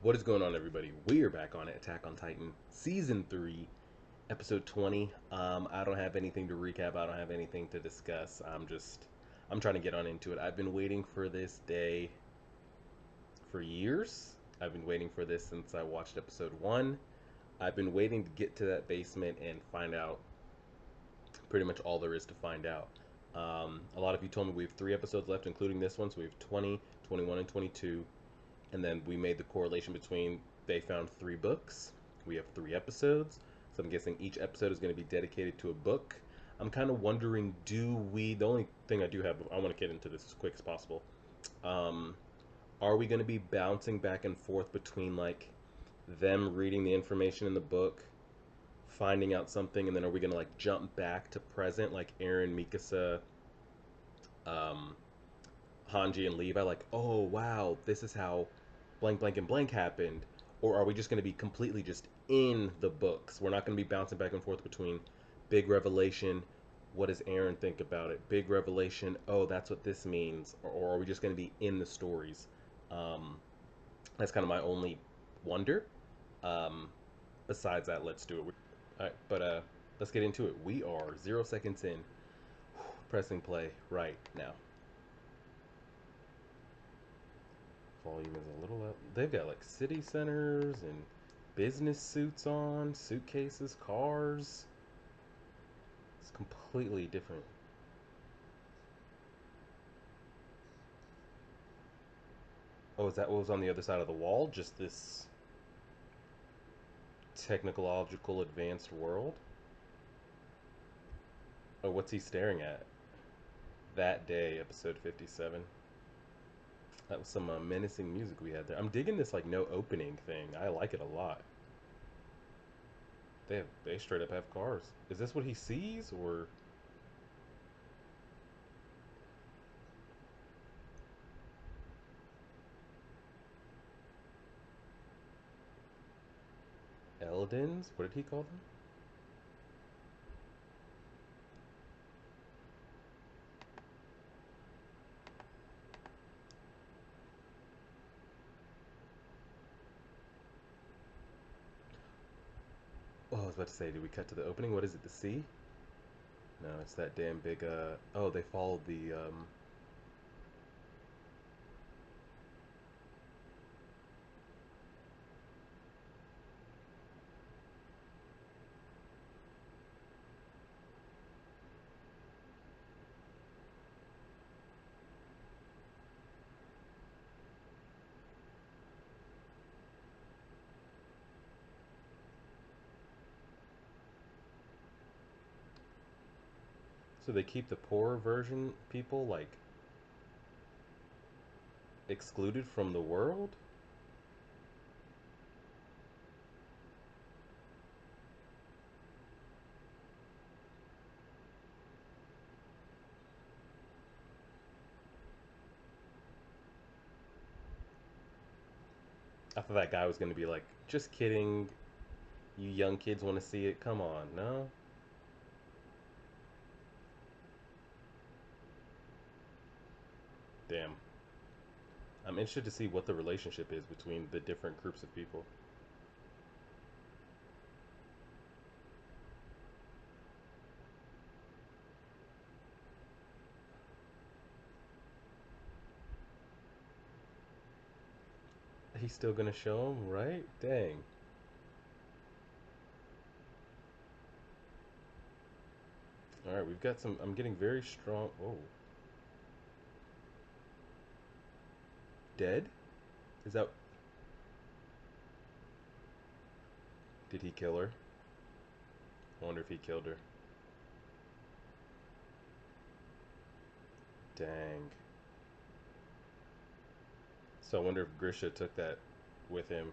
What is going on, everybody? We are back on it. Attack on Titan, Season 3, Episode 20. I don't have anything to recap. I don't have anything to discuss. I'm trying to get on into it. I've been waiting for this day for years. I've been waiting for this since I watched Episode 1. I've been waiting to get to that basement and find out pretty much all there is to find out. A lot of you told me we have 3 episodes left, including this one, so we have 20, 21, and 22. And then we made the correlation between they found 3 books. We have 3 episodes. So I'm guessing each episode is going to be dedicated to a book. I'm kind of wondering, the only thing I do have, I want to get into this as quick as possible. Um, are we going to be bouncing back and forth between like them reading the information in the book, finding out something, and then are we going to like jump back to present like Eren, Mikasa, um, Hanji and Levi, like, oh wow, this is how blank blank and blank happened? Or are we just going to be completely just in the books? We're not going to be bouncing back and forth between big revelation, what does Eren think about it, big revelation, oh that's what this means, or are we just going to be in the stories? um, that's kind of my only wonder. um, Besides that, let's do it. All right, but let's get into it. We are 0 seconds in. Pressing play right now. Volume is a little up. They've got like city centers and business suits on, suitcases, cars. It's completely different. Oh, is that what was on the other side of the wall? Just this technological advanced world? Oh, what's he staring at? That day, episode 57. That was some menacing music we had there. I'm digging this like no opening thing. I like it a lot. They straight up have cars. Is this what he sees, or Eldens? What did he call them? Oh, I was about to say, did we cut to the opening? What is it, the sea? No, it's that damn big, oh, they followed the, so they keep the poor version people, like, excluded from the world? I thought that guy was gonna be like, just kidding, you young kids want to see it, come on, no? Damn. I'm interested to see what the relationship is between the different groups of people. He's still gonna show him, right? Dang. Alright, we've got some. I'm getting very strong. Oh. Dead? Is that. Did he kill her? I wonder if he killed her. Dang. So I wonder if Grisha took that with him.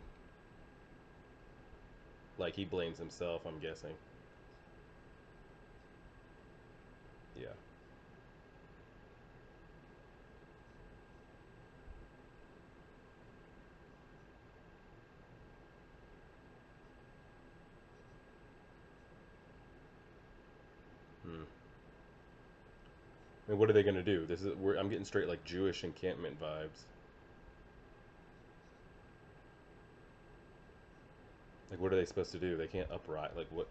Like, he blames himself, I'm guessing. Yeah. Hmm. And what are they gonna do? I'm getting straight like Jewish encampment vibes. Like, what are they supposed to do? They can't upright. Like, what?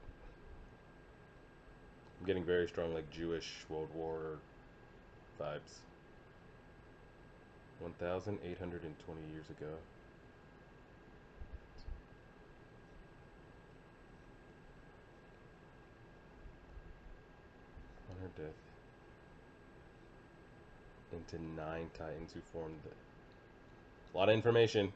I'm getting very strong, like, Jewish World War vibes. 1,820 years ago. On her death, into 9 Titans who formed the. A lot of information.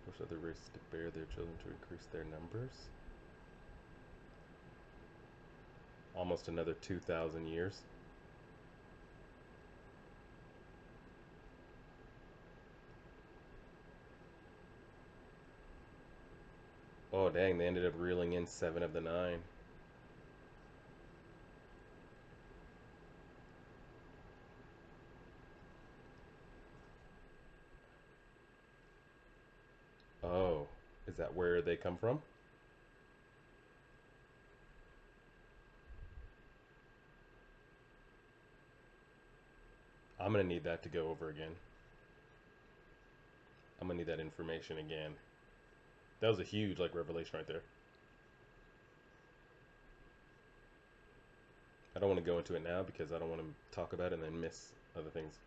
Wish other races could bear their children to increase their numbers. Almost another 2,000 years. Oh, dang, they ended up reeling in 7 of the 9. Oh, is that where they come from? I'm gonna need that to go over again. I'm gonna need that information again. That was a huge like revelation right there. I don't want to go into it now because I don't want to talk about it and then miss other things.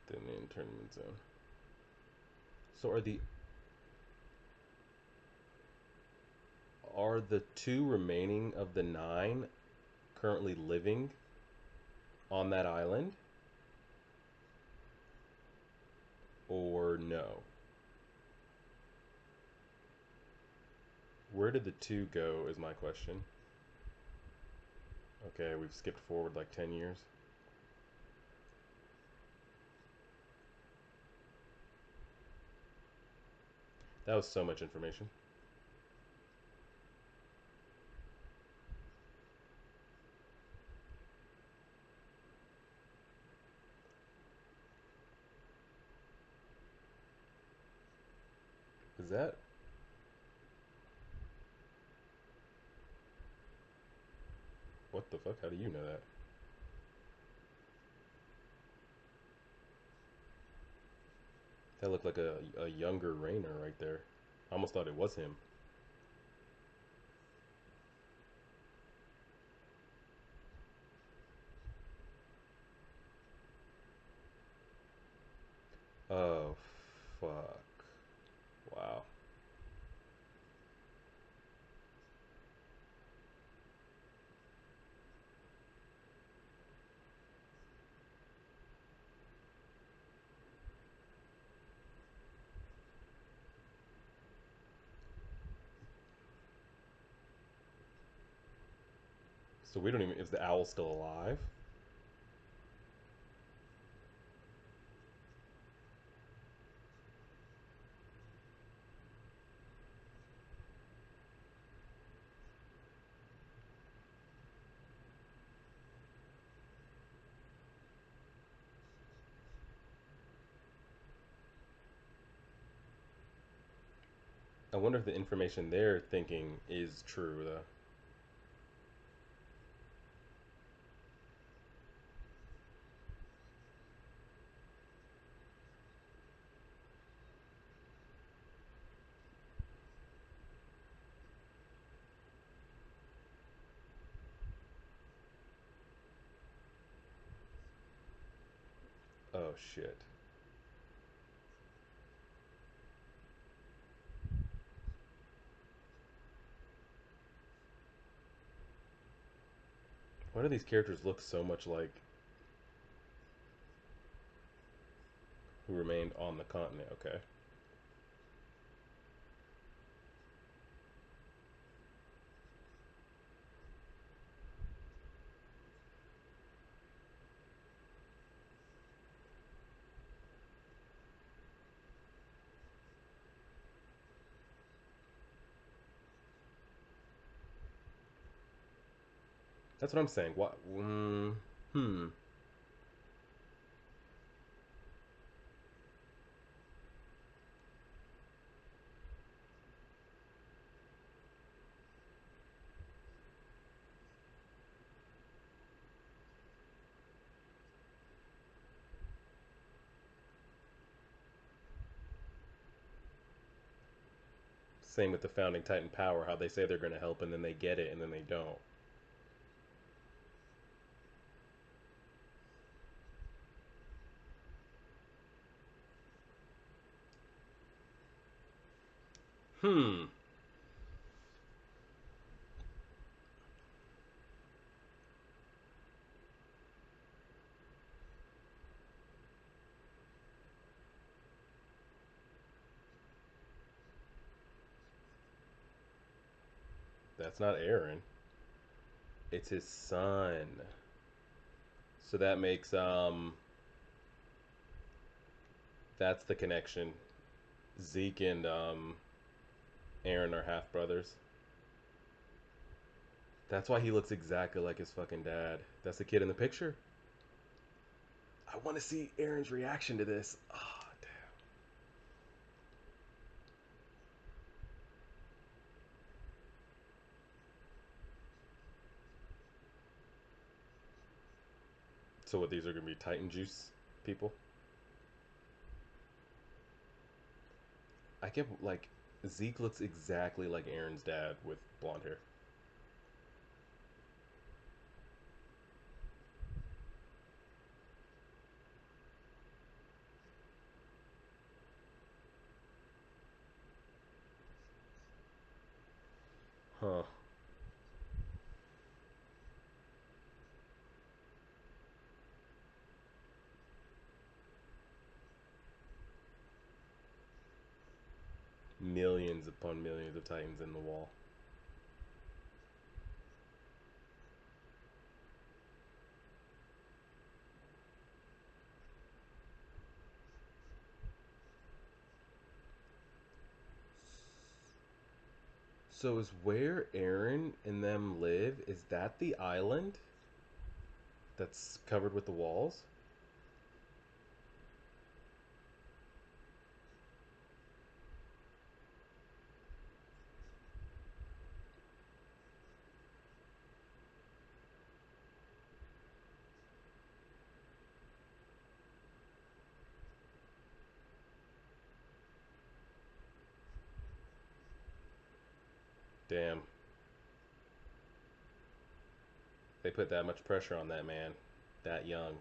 Then the internment zone. So are the two remaining of the 9 currently living on that island or no? Where did the two go is my question. Okay, we've skipped forward like 10 years. That was so much information. Is that what the fuck? How do you know that? That looked like a younger Rainer right there. I almost thought it was him. Oh, fuck. Wow. So we don't even. Is the owl still alive? I wonder if the information they're thinking is true, though. Oh, shit. Why do these characters look so much like who remained on the continent? Okay. That's what I'm saying. What? Hmm. Same with the founding Titan power. How they say they're going to help and then they get it and then they don't. Hmm. That's not Aaron. It's his son. So that makes that's the connection. Zeke and Aaron are half brothers. That's why he looks exactly like his fucking dad. That's the kid in the picture. I want to see Aaron's reaction to this. Oh, damn. So what? These are gonna be Titan Juice people. I get like Zeke looks exactly like Aaron's dad with blonde hair. Huh. Millions upon millions of Titans in the wall. So is where Aaron and them live? Is that the island that's covered with the walls? Damn. They put that much pressure on that man. That young.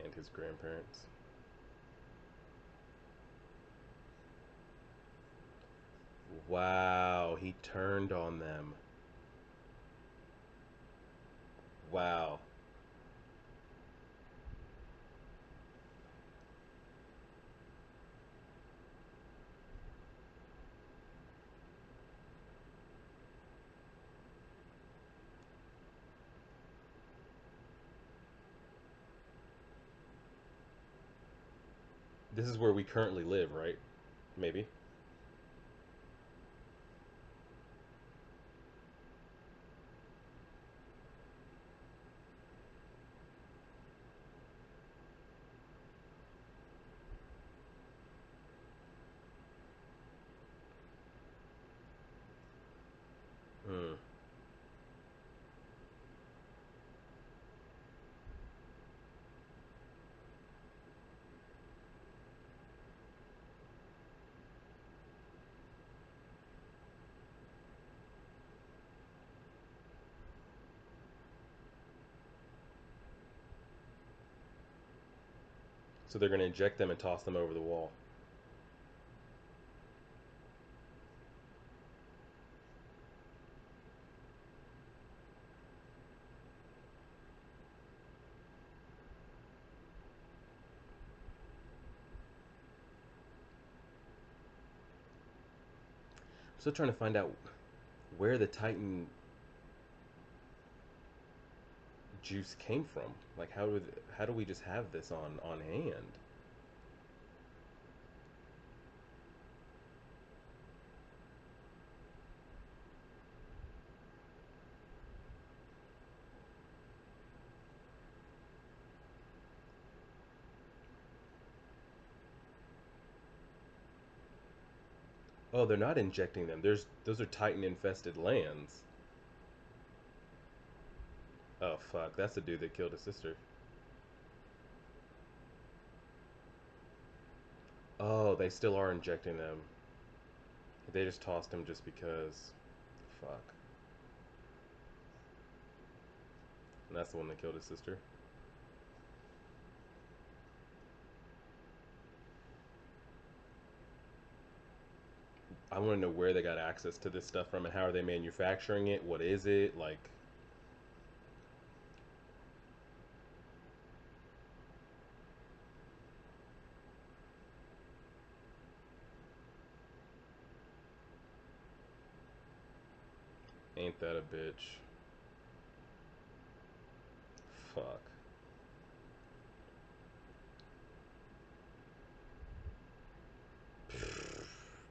And his grandparents. Wow, he turned on them. Wow. This is where we currently live, right? Maybe. Hmm. So they're gonna inject them and toss them over the wall. I'm still trying to find out where the Titan juice came from. Like, how do we just have this on hand? Oh, they're not injecting them. There's those are Titan infested lands. Oh fuck, that's the dude that killed his sister. Oh, they still are injecting them. They just tossed him just because. Fuck. And that's the one that killed his sister. I want to know where they got access to this stuff from and how are they manufacturing it? What is it? Like, ain't that a bitch? Fuck.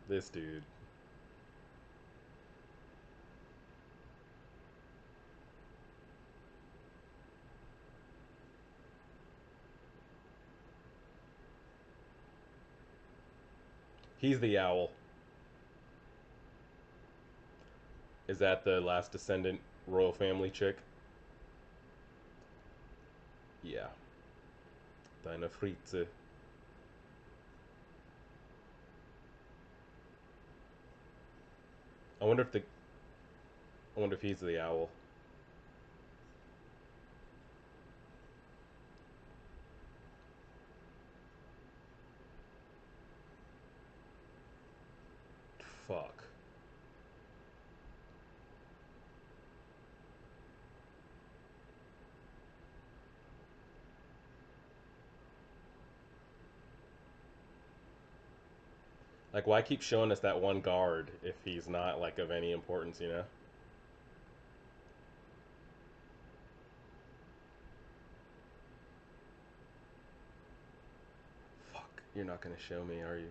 This dude. He's the owl. Is that the last descendant royal family chick? Yeah. Deine Fritze. I wonder if the I wonder if he's the owl. Fuck. Like, why keep showing us that one guard if he's not like of any importance, you know? Fuck. You're not gonna show me, are you?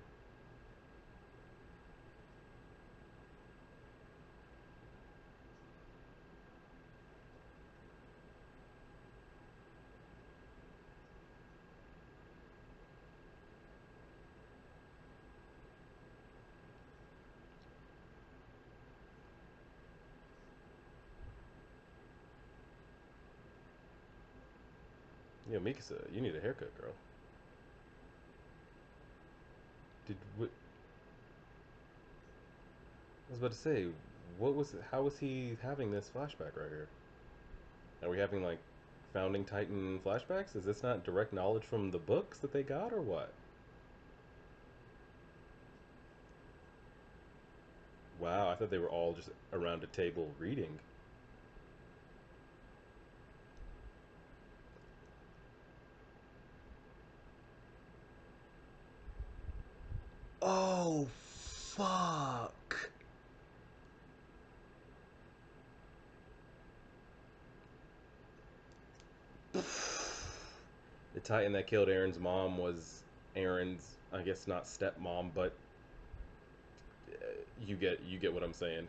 Yo, Mikasa, you need a haircut, girl. I was about to say, what was how was he having this flashback right here? Are we having like founding Titan flashbacks? Is this not direct knowledge from the books that they got or what? Wow, I thought they were all just around a table reading. Oh, fuck. The Titan that killed Aaron's mom was Aaron's, I guess not stepmom, but you get what I'm saying.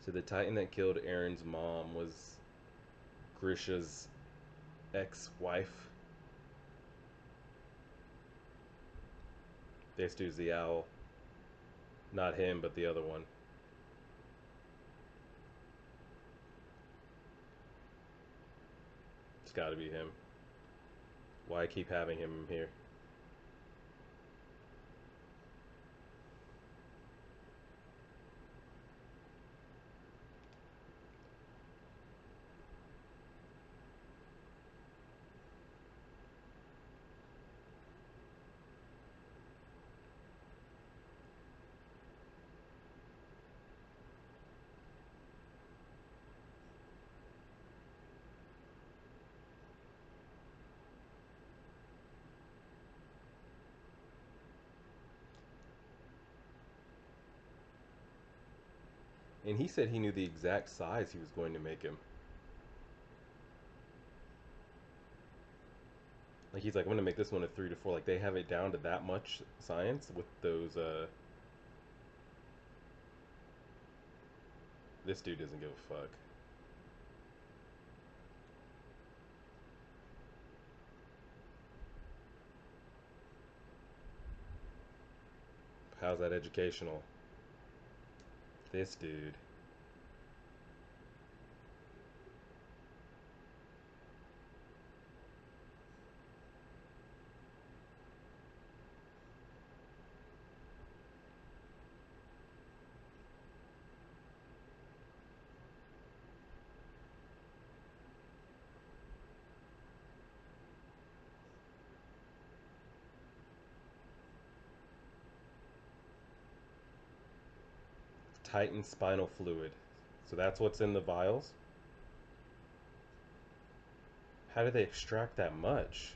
So the Titan that killed Aaron's mom was Grisha's ex-wife. This dude's the owl. Not him, but the other one. It's got to be him. Why keep having him here? And he said he knew the exact size he was going to make him. Like he's like, I'm gonna make this one a 3 to 4. Like they have it down to that much science with those. This dude doesn't give a fuck. How's that educational? This dude. Titan spinal fluid. So that's what's in the vials? How do they extract that much?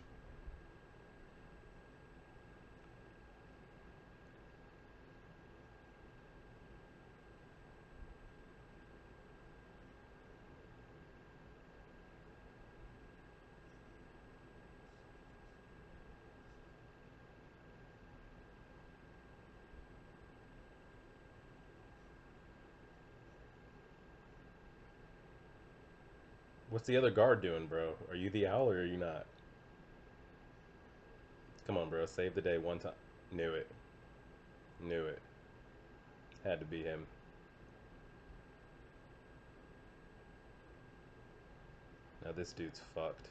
What's the other guard doing, bro? Are you the owl or are you not? Come on, bro. Save the day one time. Knew it. Knew it. Had to be him. Now this dude's fucked.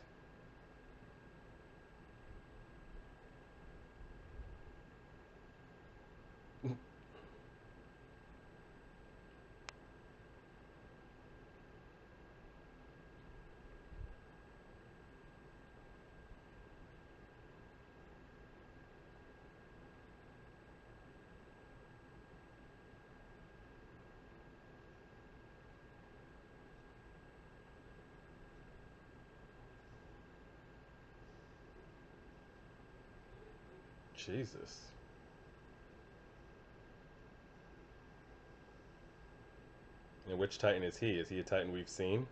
Jesus. And which Titan is he? Is he a Titan we've seen?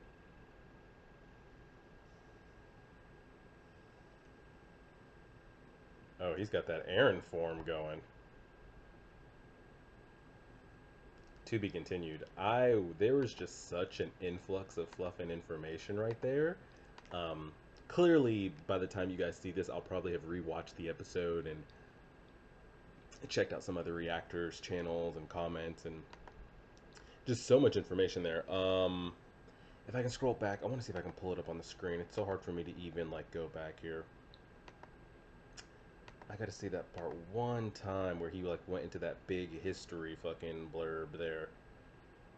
Oh, he's got that Aaron form going. To be continued. There was just such an influx of fluff and information right there. Um, Clearly, by the time you guys see this, I'll probably have rewatched the episode and checked out some other reactors, channels, and comments, and just so much information there. If I can scroll back, I want to see if I can pull it up on the screen. It's so hard for me to even like go back here. I got to see that part one time where he like went into that big history fucking blurb there.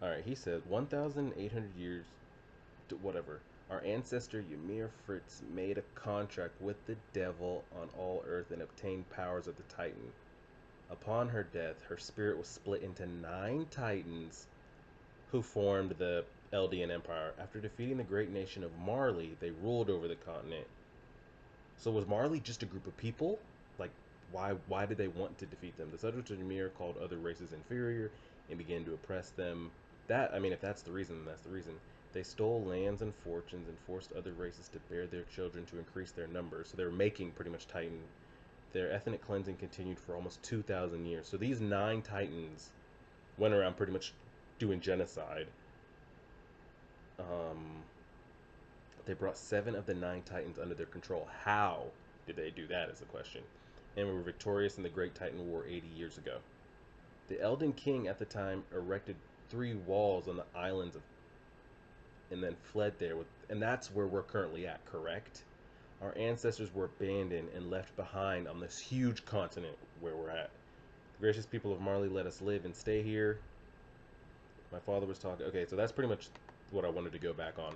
All right, he said 1,800 years, whatever. Our ancestor Ymir Fritz made a contract with the devil on all Earth and obtained powers of the Titan. Upon her death, her spirit was split into 9 Titans who formed the Eldian Empire. After defeating the great nation of Marley, they ruled over the continent. So was Marley just a group of people? Like, why did they want to defeat them? The subjects of Ymir called other races inferior and began to oppress them. That, I mean, if that's the reason, then that's the reason. They stole lands and fortunes and forced other races to bear their children to increase their numbers. So they were making pretty much Titan. Their ethnic cleansing continued for almost 2,000 years. So these 9 Titans went around pretty much doing genocide. Um, they brought 7 of the 9 Titans under their control. How did they do that is the question. And we were victorious in the Great Titan War 80 years ago. The Elden King at the time erected 3 walls on the islands of, and then fled there with, and that's where we're currently at, correct? Our ancestors were abandoned and left behind on this huge continent where we're at. The gracious people of Marley let us live and stay here. My father was talking. Okay, so that's pretty much what I wanted to go back on.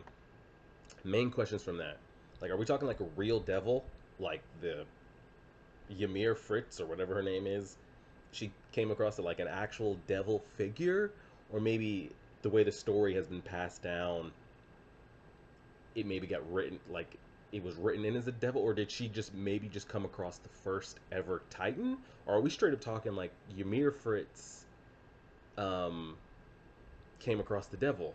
Main questions from that. Like, are we talking like a real devil? Like the Ymir Fritz or whatever her name is? She came across it like an actual devil figure? Or maybe the way the story has been passed down, it maybe got written, like, it was written in as a devil? Or did she just maybe just come across the first ever Titan? Or are we straight up talking like Ymir Fritz, um, came across the devil.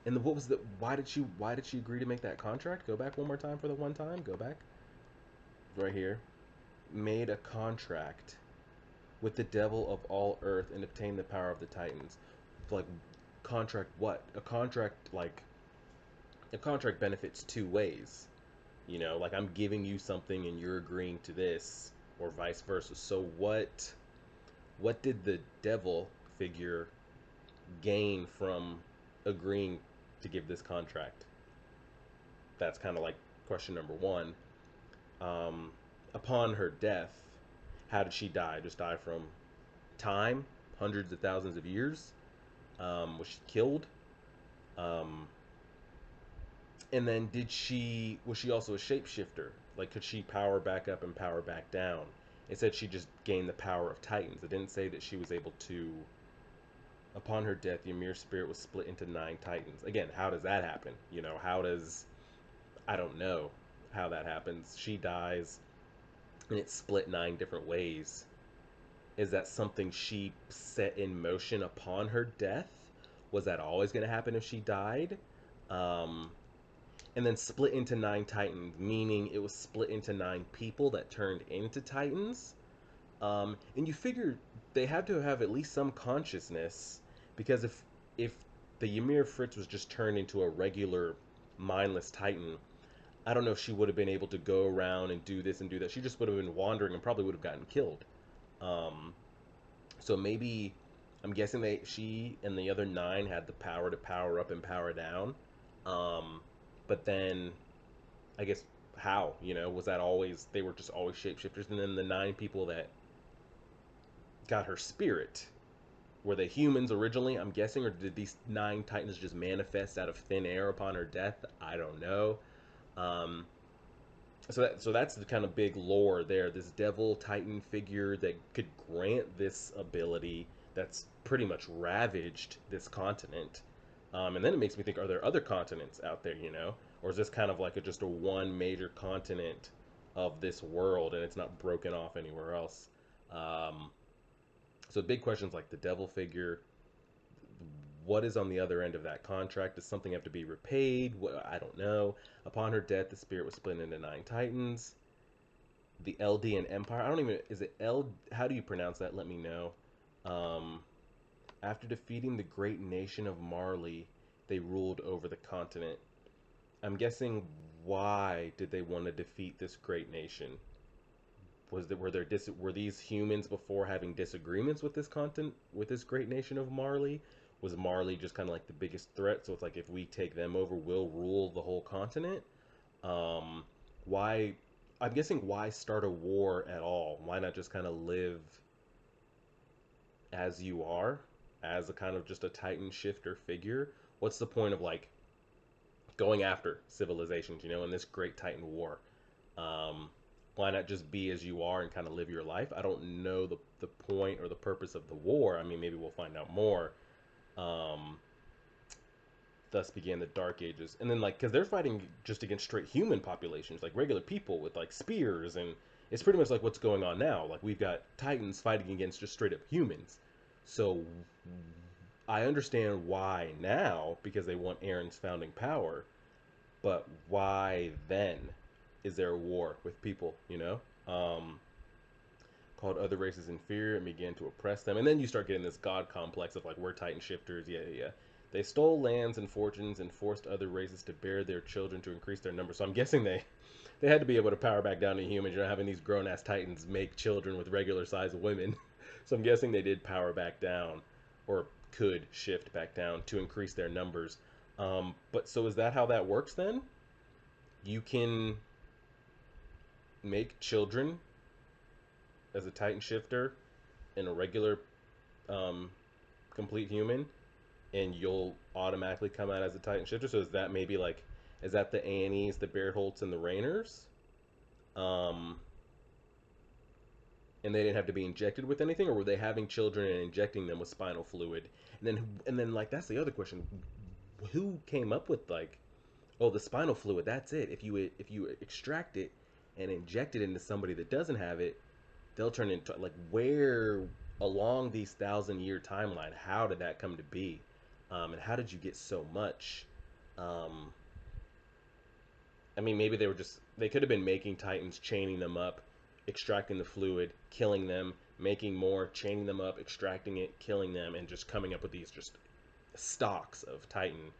And what was the why did she agree to make that contract? Go back one more time for the one time. Go back right here. Made a contract with the devil of all earth and obtained the power of the Titans. Like, contract what? A contract benefits two ways. You know, like I'm giving you something and you're agreeing to this, or vice versa. So what did the devil figure gain from agreeing to give this contract? That's kind of like question number one. Um, Upon her death, how did she die? Just die from time, hundreds of thousands of years? Was she killed? Um, and then was she also a shapeshifter? Like, could she power back up and power back down? It said she just gained the power of Titans. It didn't say that she was able to. Upon her death, the Ymir spirit was split into nine Titans. Again, how does that happen? You know, how does I don't know how that happens. She dies, and it's split nine different ways. Is that something she set in motion upon her death? Was that always going to happen if she died? Um, and then split into nine Titans, meaning it was split into nine people that turned into Titans. And you figure they had to have at least some consciousness, because if the Ymir Fritz was just turned into a regular mindless Titan, I don't know if she would have been able to go around and do this and do that. She just would have been wandering and probably would have gotten killed. Um, so maybe I'm guessing she and the other nine had the power to power up and power down. Um, but then I guess how, was that always they were just always shapeshifters, and then the nine people that got her spirit, were they humans originally, I'm guessing, or did these nine titans just manifest out of thin air upon her death? I don't know. Um, so that's the kind of big lore there. This devil titan figure that could grant this ability that's pretty much ravaged this continent. And then it makes me think: are there other continents out there? Or is this kind of like just a one major continent of this world, and it's not broken off anywhere else? Um, so big questions like the devil figure. What is on the other end of that contract? Does something have to be repaid? I don't know. Upon her death, the spirit was split into nine titans. The Eldian Empire. I don't even. Is it L? How do you pronounce that? Let me know. Um, After defeating the great nation of Marley, they ruled over the continent. I'm guessing, why did they want to defeat this great nation? Were these humans before having disagreements with this continent, with this great nation of Marley? Was Marley just kind of like the biggest threat? So it's like, if we take them over, we'll rule the whole continent. Um, why? I'm guessing, why start a war at all? Why not just kind of live as you are, as a kind of just a Titan shifter figure? What's the point of like going after civilizations? In this great Titan war. Um, why not just be as you are and kind of live your life? I don't know the point or the purpose of the war. I mean, maybe we'll find out more. Um, Thus began the Dark Ages. And then, like, because they're fighting just against straight human populations, like regular people with like spears, and it's pretty much like what's going on now. Like, we've got Titans fighting against just straight up humans. So I understand why now, because they want Aaron's founding power. But why then is there a war with people? Called other races inferior and began to oppress them. And then you start getting this god complex of like, we're Titan shifters. Yeah, yeah, yeah. They stole lands and fortunes and forced other races to bear their children to increase their numbers. So I'm guessing they had to be able to power back down to humans. You're not having these grown ass Titans make children with regular sized women. So I'm guessing they did power back down, or could shift back down to increase their numbers. But so is that how that works then? You can make children as a Titan shifter and a regular um, complete human, and you'll automatically come out as a Titan shifter. So is that maybe like, is that the Annies, the Bearholts, and the Rainers? Um, and they didn't have to be injected with anything, or were they having children and injecting them with spinal fluid? And then like, that's the other question: who came up with like, oh, the spinal fluid? That's it. If you extract it and inject it into somebody that doesn't have it, they'll turn into like, where along these 1,000-year timeline, how did that come to be? And how did you get so much? Um, I mean, maybe they could have been making Titans, chaining them up, extracting the fluid, killing them, making more, chaining them up, extracting it, killing them, and just coming up with these just stocks of Titan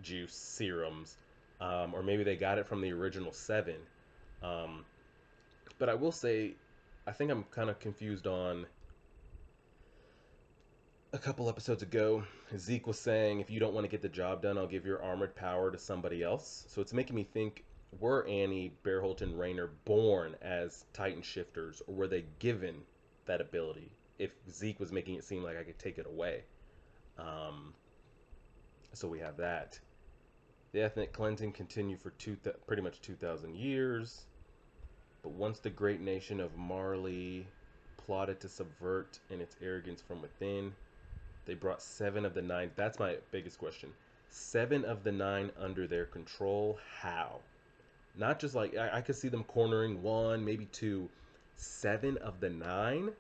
juice serums. Or maybe they got it from the original seven. Um, but I will say, I think I'm kind of confused on a couple episodes ago. Zeke was saying, if you don't want to get the job done, I'll give your armored power to somebody else. So it's making me think, were Annie, Bearholt, and Rayner born as Titan shifters, or were they given that ability? If Zeke was making it seem like I could take it away. Um, so we have that. The ethnic cleansing continued for pretty much 2,000 years. But once the great nation of Marley plotted to subvert in its arrogance from within, they brought 7 of the 9. That's my biggest question. 7 of the 9 under their control. How? Not just like I could see them cornering one, maybe two. 7 of the 9.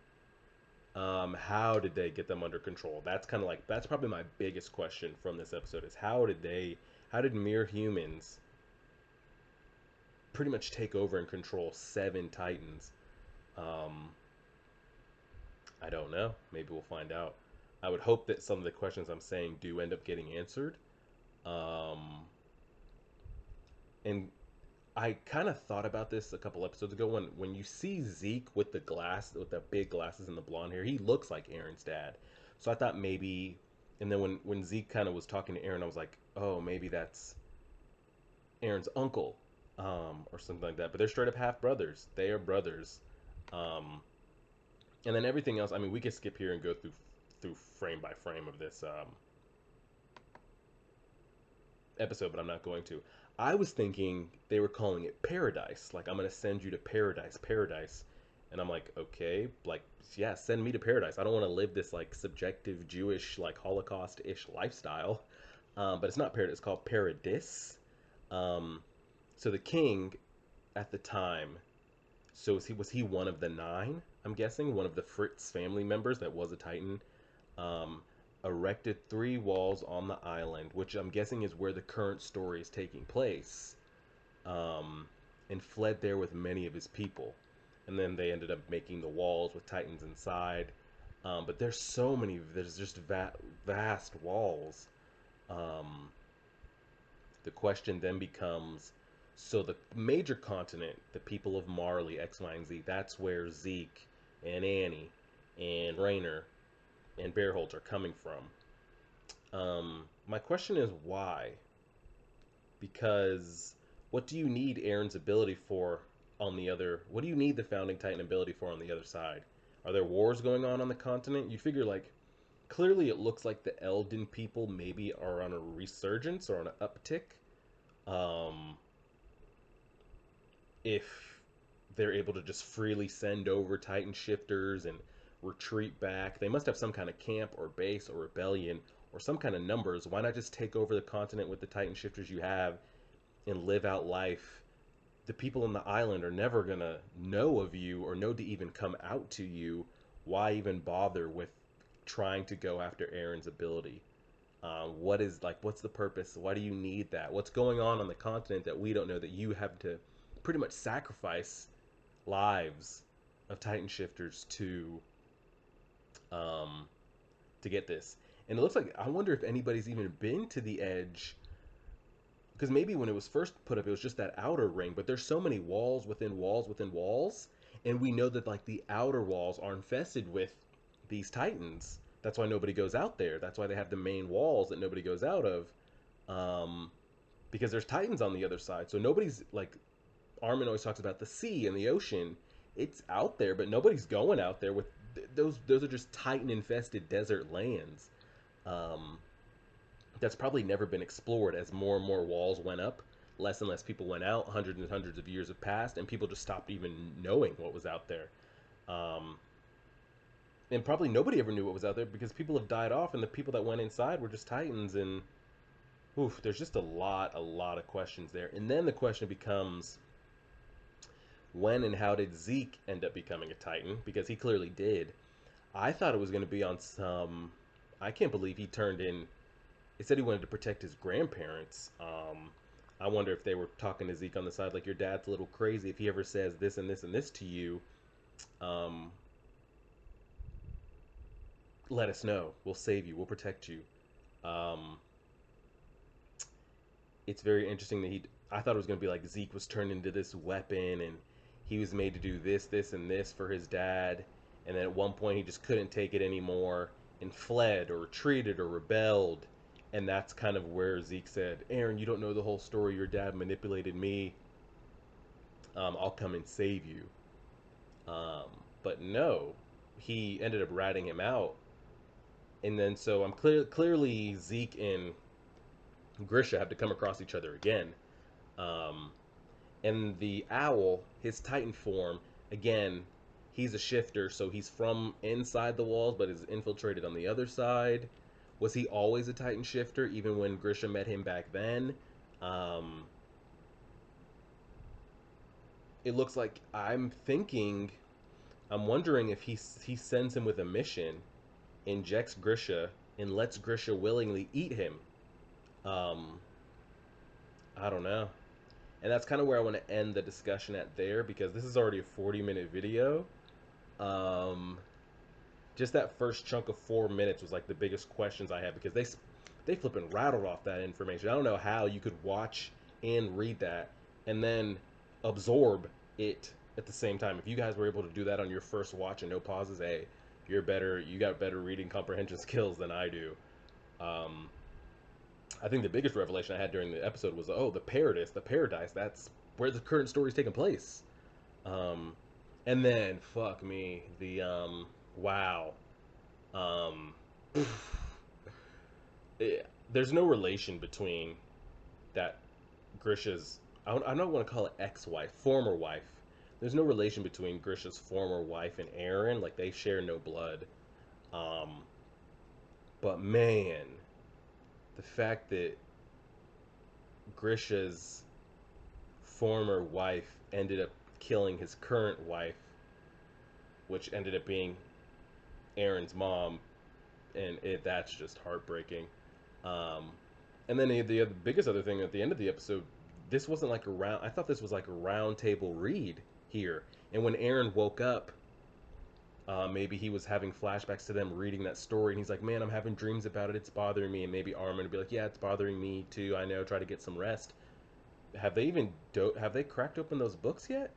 How did they get them under control? That's kind of like that's probably my biggest question from this episode is how did mere humans pretty much take over and control 7 Titans? Um, I don't know. Maybe we'll find out. I would hope that some of the questions I'm saying do end up getting answered. Um, and I kind of thought about this a couple episodes ago when you see Zeke with the big glasses and the blonde hair, he looks like Aaron's dad. So I thought maybe, and then when Zeke kind of was talking to Aaron, I was like, oh, maybe that's Aaron's uncle, or something like that. But they're straight up half brothers. They are brothers. Um, and then everything else. I mean, we could skip here and go through frame by frame of this episode, but I'm not going to. I was thinking they were calling it paradise. Like, I'm going to send you to paradise, paradise. And I'm like, okay, like, yeah, send me to paradise. I don't want to live this, like, subjective Jewish, like, Holocaust ish lifestyle. But it's not paradise, it's called paradis. Um, so the king at the time, so was he one of the 9? I'm guessing one of the Fritz family members that was a Titan. Um, Erected 3 walls on the island, which I'm guessing is where the current story is taking place, um, and fled there with many of his people. And then they ended up making the walls with Titans inside. But there's just vast walls. Um, the question then becomes, so the major continent, the people of Marley, X, Y, and Z, that's where Zeke and Annie and Rayner and Bearholtz are coming from. My question is why? Because what do you need Aaron's ability for on the other? What do you need the Founding Titan ability for on the other side? Are there wars going on the continent? You figure like clearly it looks like the Elden people maybe are on a resurgence or on an uptick. Um, if they're able to just freely send over Titan shifters and retreat back. They must have some kind of camp or base or rebellion or some kind of numbers. Why not just take over the continent with the Titan shifters you have and live out life? The people on the island are never going to know of you or know to even come out to you. Why even bother with trying to go after Aaron's ability? What's the purpose? Why do you need that? What's going on the continent that we don't know that you have to pretty much sacrifice lives of Titan shifters um, to get this? And it looks like I wonder if anybody's even been to the edge, because maybe when it was first put up, it was just that outer ring. But there's so many walls within walls within walls, and we know that like the outer walls are infested with these Titans. That's why nobody goes out there. That's why they have the main walls that nobody goes out of, um, because there's Titans on the other side. So nobody's like Armin always talks about the sea and the ocean. It's out there, but nobody's going out there with those are just Titan infested desert lands. Um, that's probably never been explored as more and more walls went up. Less and less people went out. Hundreds and hundreds of years have passed, and people just stopped even knowing what was out there. Um, and probably nobody ever knew what was out there because people have died off, and the people that went inside were just Titans. And oof, there's just a lot of questions there. And then the question becomes, when and how did Zeke end up becoming a Titan? Because he clearly did. I thought it was going to be on some. I can't believe he turned in. He said he wanted to protect his grandparents. I wonder if they were talking to Zeke on the side, like, your dad's a little crazy. If he ever says this and this and this to you, um, let us know. We'll save you. We'll protect you. Um, it's very interesting that he. I thought it was going to be like Zeke was turned into this weapon and he was made to do this, this, and this for his dad. And then at one point he just couldn't take it anymore and fled or retreated or rebelled. And that's kind of where Zeke said, Aaron, you don't know the whole story. Your dad manipulated me. I'll come and save you. Um, but no, he ended up ratting him out. And then so clearly Zeke and Grisha have to come across each other again. Um, and the owl, his Titan form, again, he's a shifter, so he's from inside the walls, but is infiltrated on the other side. Was he always a Titan shifter, even when Grisha met him back then? Um, it looks like I'm wondering if he sends him with a mission, injects Grisha, and lets Grisha willingly eat him. Um, I don't know. And that's kind of where I want to end the discussion at there because this is already a 40-minute video. Um, just that first chunk of 4 minutes was like the biggest questions I had because they flipping rattled off that information. I don't know how you could watch and read that and then absorb it at the same time. If you guys were able to do that on your first watch and no pauses, hey, you're better. You got better reading comprehension skills than I do. Um, I think the biggest revelation I had during the episode was, oh, the paradise. That's where the current story is taking place. Um, and then, fuck me, wow. Um, there's no relation between that Grisha's, I don't want to call it ex-wife, former wife. There's no relation between Grisha's former wife and Aaron. Like, they share no blood. Um, but man, the fact that Grisha's former wife ended up killing his current wife, which ended up being Aaron's mom, and that's just heartbreaking. Um, and then the biggest other thing at the end of the episode, this wasn't like a round. I thought this was like a round table read here. And when Aaron woke up, maybe he was having flashbacks to them reading that story, and he's like, "Man, I'm having dreams about it. It's bothering me." And maybe Armin would be like, "Yeah, it's bothering me too. I know. Try to get some rest." Have they cracked open those books yet?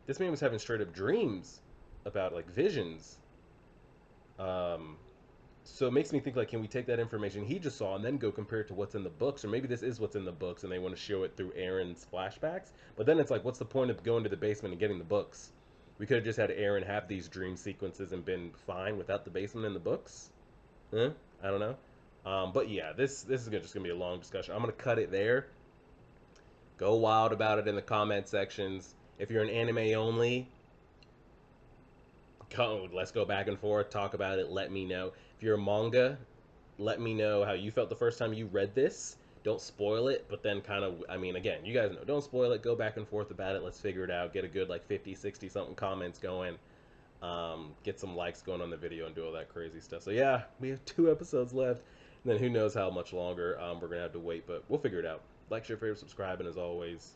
This man was having straight up dreams about like visions. Um, so it makes me think like, can we take that information he just saw and then go compare it to what's in the books, or maybe this is what's in the books and they want to show it through Aaron's flashbacks. But then it's like, what's the point of going to the basement and getting the books? We could have just had Aaron have these dream sequences and been fine without the basement in the books. Huh? I don't know. But yeah, this is just gonna be a long discussion. I'm gonna cut it there. Go wild about it in the comment sections. If you're an anime only, let's go back and forth, talk about it, let me know. If you're a manga, let me know how you felt the first time you read this. Don't spoil it, but then kind of, I mean, again, you guys know, don't spoil it, go back and forth about it, let's figure it out, get a good like 50, 60 something comments going, get some likes going on the video and do all that crazy stuff. So yeah, we have 2 episodes left, and then who knows how much longer we're going to have to wait, but we'll figure it out. Like, share, favorite, subscribe, and as always,